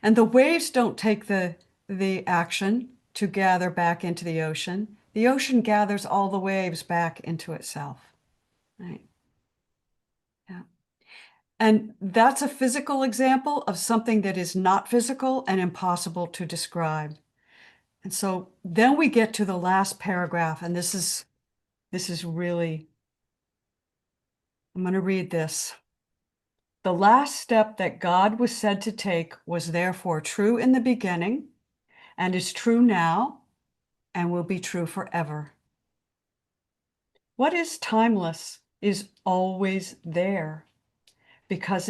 And the waves don't take the action to gather back into the ocean. The ocean gathers all the waves back into itself, right? Yeah. And that's a physical example of something that is not physical and impossible to describe. And so then we get to the last paragraph, and this is really, I'm going to read this. The last step that God was said to take was therefore true in the beginning and is true now and will be true forever. What is timeless is always there because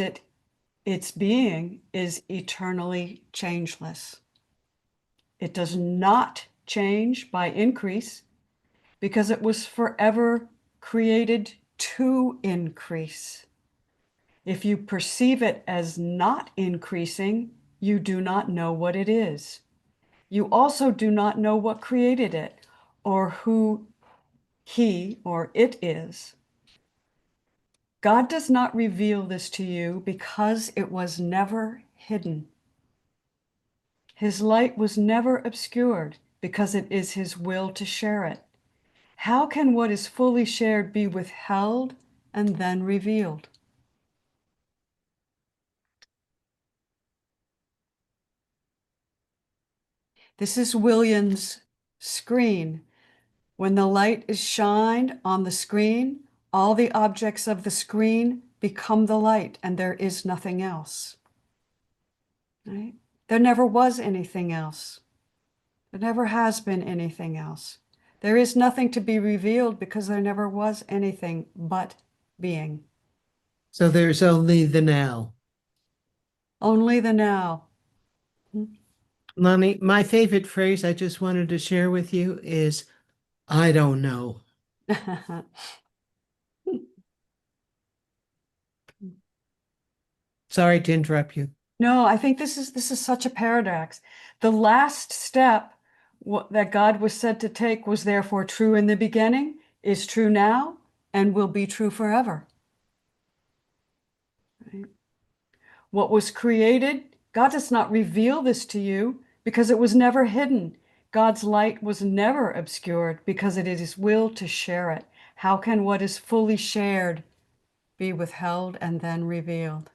its being is eternally changeless. It does not change by increase because it was forever created to increase. If you perceive it as not increasing, you do not know what it is. You also do not know what created it or who he or it is. God does not reveal this to you because it was never hidden. His light was never obscured because it is his will to share it. How can what is fully shared be withheld and then revealed? This is William's screen When the light is shined on the screen, all the objects of the screen become the light, and there is nothing else. Right? There never was anything else. There never has been anything else. There is nothing to be revealed because there never was anything but being. So there's only the now. Only the now. Lonnie, my favorite phrase I just wanted to share with you is, I don't know. Sorry to interrupt you. No, I think this is such a paradox. The last step that God was said to take was therefore true in the beginning, is true now, and will be true forever. Right? What was created, God does not reveal this to you because it was never hidden. God's light was never obscured because it is His will to share it. How can what is fully shared be withheld and then revealed?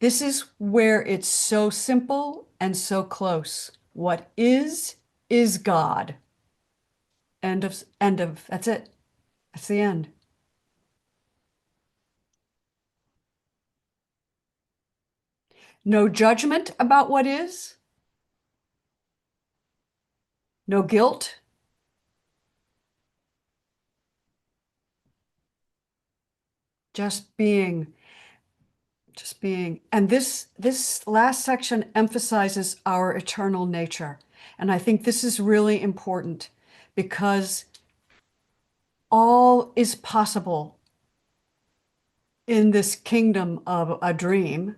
This is where it's so simple and so close. What is God. End of, that's it. That's the end. No judgment about what is. No guilt. Just being. Just being. And this last section emphasizes our eternal nature. And I think this is really important because all is possible in this kingdom of a dream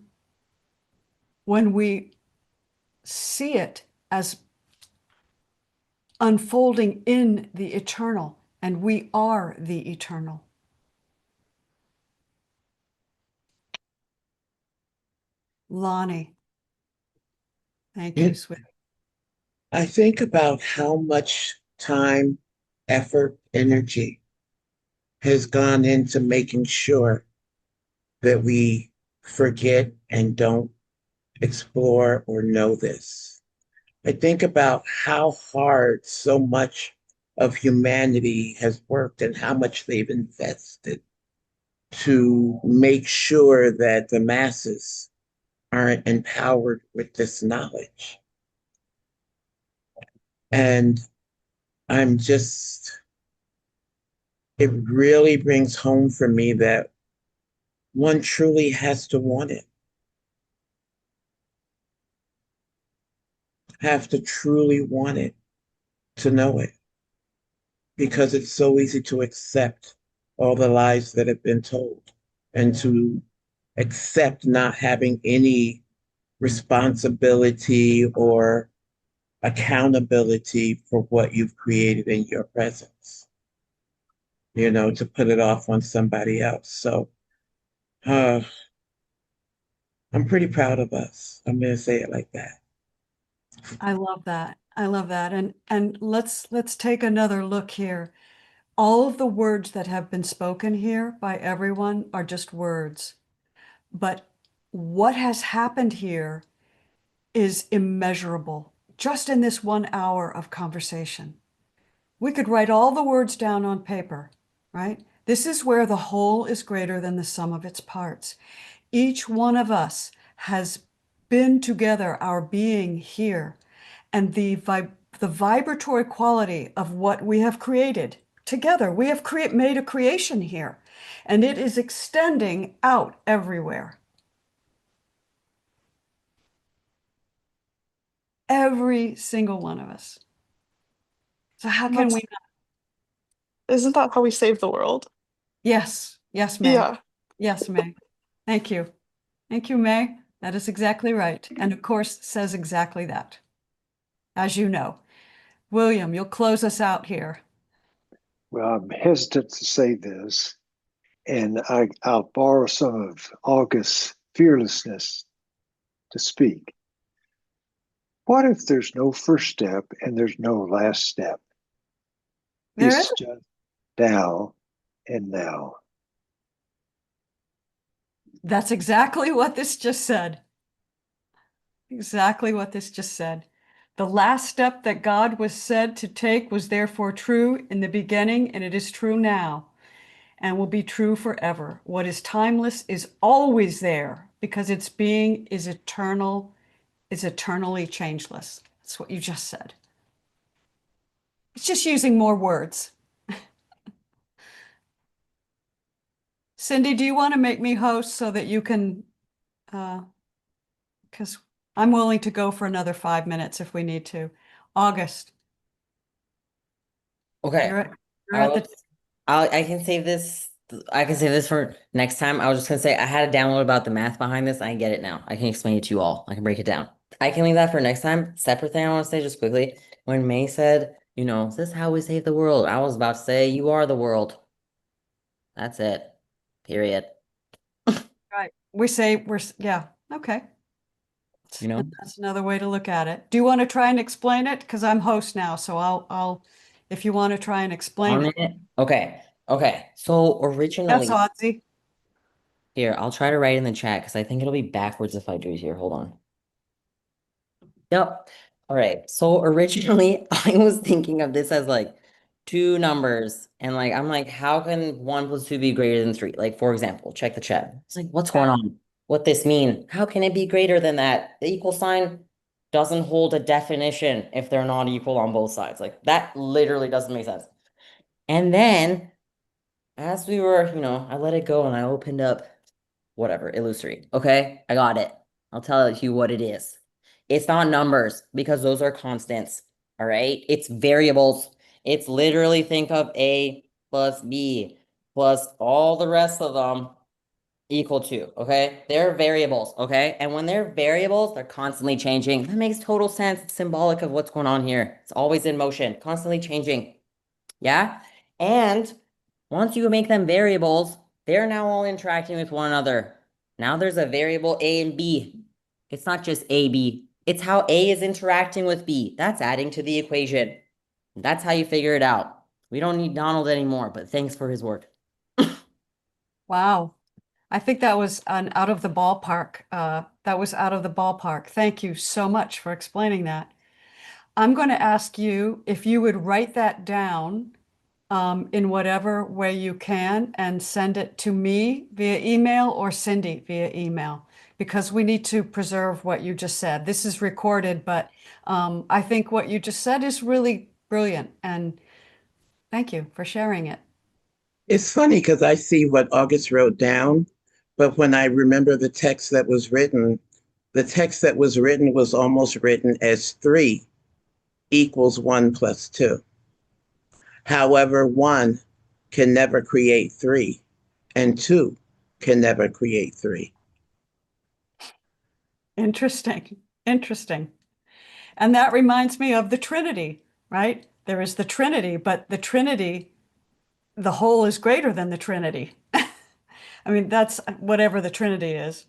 when we see it as unfolding in the eternal, and we are the eternal. Lonnie, thank you, sweet. I think about how much time, effort, energy has gone into making sure that we forget and don't explore or know this. I think about how hard so much of humanity has worked and how much they've invested to make sure that the masses aren't empowered with this knowledge. And I'm just, it really brings home for me that one truly has to want it. Have to truly want it to know it. Because it's so easy to accept all the lies that have been told and to accept not having any responsibility or accountability for what you've created in your presence, you know, to put it off on somebody else. So I'm pretty proud of us. I'm going to say it like that. I love that. I love that. And let's take another look here. All of the words that have been spoken here by everyone are just words. But what has happened here is immeasurable, just in this 1 hour of conversation. We could write all the words down on paper, right? This is where the whole is greater than the sum of its parts. Each one of us has been together, our being here, and the vibratory quality of what we have created together. We have made a creation here, and it is extending out everywhere. Every single one of us. So how can we not? Isn't that how we save the world? Yes, May. Yeah. Yes, May. Thank you. Thank you, May. That is exactly right. And of course, says exactly that, as you know. William, you'll close us out here. Well, I'm hesitant to say this, and I'll borrow some of August's fearlessness to speak. What if there's no first step and there's no last step? There It's is. just now and now. That's exactly what this just said. Exactly what this just said. The last step that God was said to take was therefore true in the beginning, and it is true now, and will be true forever. What is timeless is always there, because its being is eternal, is eternally changeless. That's what you just said. It's just using more words. Cindy, do you want to make me host so that you can, because I'm willing to go for another 5 minutes if we need to. August, Okay. you're at the, I can save this. I can save this for next time. I was just gonna say I had to download about the math behind this. I get it now. I can explain it to you all. I can break it down. I can leave that for next time. Separate thing I want to say just quickly. When May said, is this how we save the world? I was about to say, you are the world. That's it. Period. right. Yeah, okay. You know? That's another way to look at it. Do you want to try and explain it? Because I'm host now, so if you want to try and explain On it. it. Okay. Okay. So That's originally, Ozzy. here, I'll try to write in the chat because I think it'll be backwards if I do it here. Hold on. Yep. All right. So originally I was thinking of this as like two numbers. And like I'm like, how can 1 + 2 be greater than 3? Like, for example, check the chat. It's like, what's going on? What this mean? How can it be greater than that? The equal sign doesn't hold a definition if they're not equal on both sides. Like that literally doesn't make sense. And then as we were, I let it go and I opened up whatever, Illustrate. Okay, I got it. I'll tell you what it is. It's not numbers because those are constants. All right, it's variables. It's literally think of A plus B plus all the rest of them equal to, okay? They're variables, okay? And when they're variables, they're constantly changing. That makes total sense. It's symbolic of what's going on here. It's always in motion, constantly changing. Yeah? And once you make them variables, they're now all interacting with one another. Now there's a variable A and B. It's not just A, B. It's how A is interacting with B. That's adding to the equation. That's how you figure it out. We don't need Donald anymore, but thanks for his work. Wow. I think that was out of the ballpark. That was out of the ballpark. Thank you so much for explaining that. I'm going to ask you if you would write that down in whatever way you can and send it to me via email or Cindy via email, because we need to preserve what you just said. This is recorded, but I think what you just said is really brilliant. And thank you for sharing it. It's funny because I see what August wrote down, but when I remember the text that was written, the text that was written was almost written as 3 equals 1 + 2. However, 1 can never create 3, and 2 can never create 3. Interesting. Interesting. And that reminds me of the Trinity, right? There is the Trinity, but the Trinity, the whole is greater than the Trinity. I mean, that's whatever the Trinity is.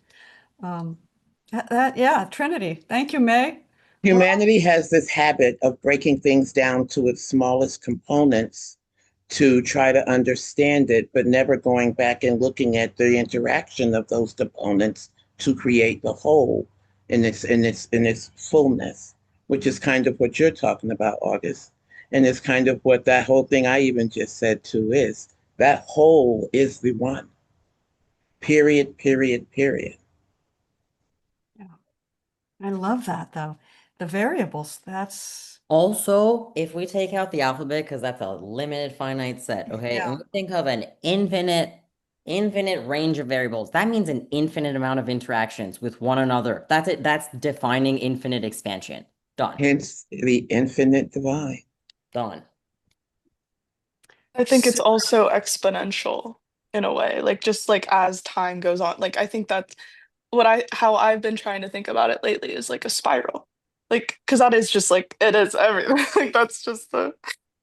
Yeah, Trinity. Thank you, May. Humanity has this habit of breaking things down to its smallest components to try to understand it, but never going back and looking at the interaction of those components to create the whole in its fullness, which is kind of what you're talking about, August. And it's kind of what that whole thing I even just said too is. That whole is the one. Period, period, period. Yeah. I love that though. The variables, that's Also, if we take out the alphabet, because that's a limited finite set, okay? Yeah. And we think of an infinite range of variables. That means an infinite amount of interactions with one another. That's it. That's defining infinite expansion. Done. Hence the infinite divine. Done. I think it's also exponential in a way, like just like as time goes on. Like I think that's how I've been trying to think about it lately is like a spiral. Like, because that is just like it is everything. Like that's just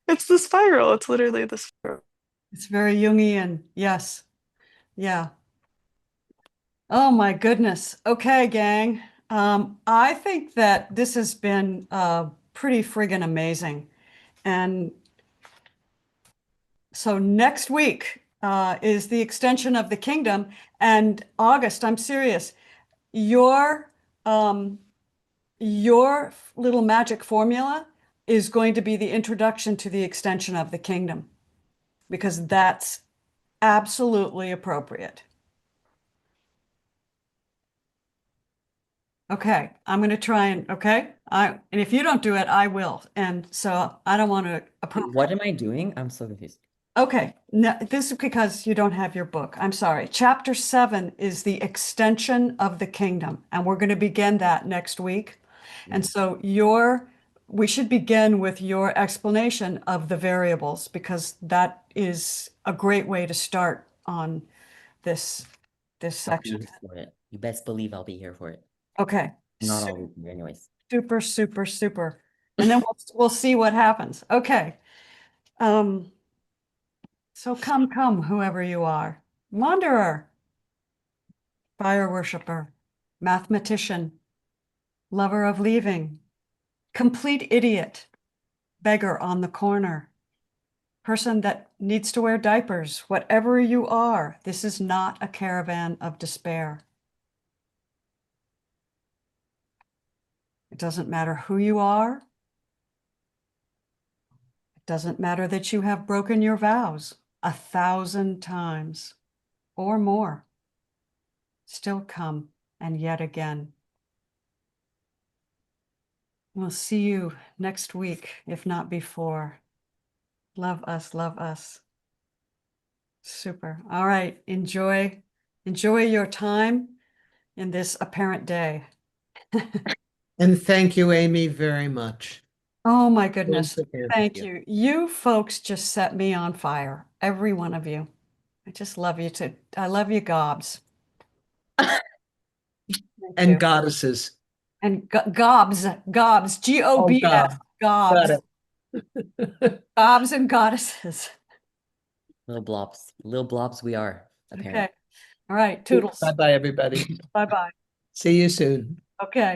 it's the spiral. It's literally the spiral. It's very Jungian. Yes. Yeah. Oh my goodness. Okay, gang. I think that this has been pretty friggin' amazing. And so next week is the extension of the kingdom. And August, I'm serious. Your your little magic formula is going to be the introduction to the extension of the kingdom, because that's absolutely appropriate. Okay, I'm going to try and, okay? And if you don't do it, I will. And so I don't want to appropriate. What am I doing? I'm so confused. Okay, no, this is because you don't have your book. I'm sorry. Chapter 7 is the extension of the kingdom, and we're going to begin that next week. And so we should begin with your explanation of the variables, because that is a great way to start on this section. Here for it. You best believe I'll be here for it. Okay. Not all week, anyways. Super, super, super. And then we'll see what happens. Okay. So come, whoever you are. Wanderer, fire worshiper, mathematician, lover of leaving, complete idiot, beggar on the corner, person that needs to wear diapers, whatever you are, this is not a caravan of despair. It doesn't matter who you are. It doesn't matter that you have broken your vows 1,000 times or more. Still come, and yet again. We'll see you next week, if not before. Love us, love us. Super. All right. Enjoy your time in this apparent day. And thank you, Amy, very much. Oh my goodness. Thanks again. Thank you. You folks just set me on fire. Every one of you. I just love you too. I love you, gobs. Thank And you. goddesses. And gobs, G-O-B-S, gobs. Got it. Gobs and goddesses. Little blobs we are, apparently. Okay. All right. Toodles. Bye-bye, everybody. Bye-bye. See you soon. Okay.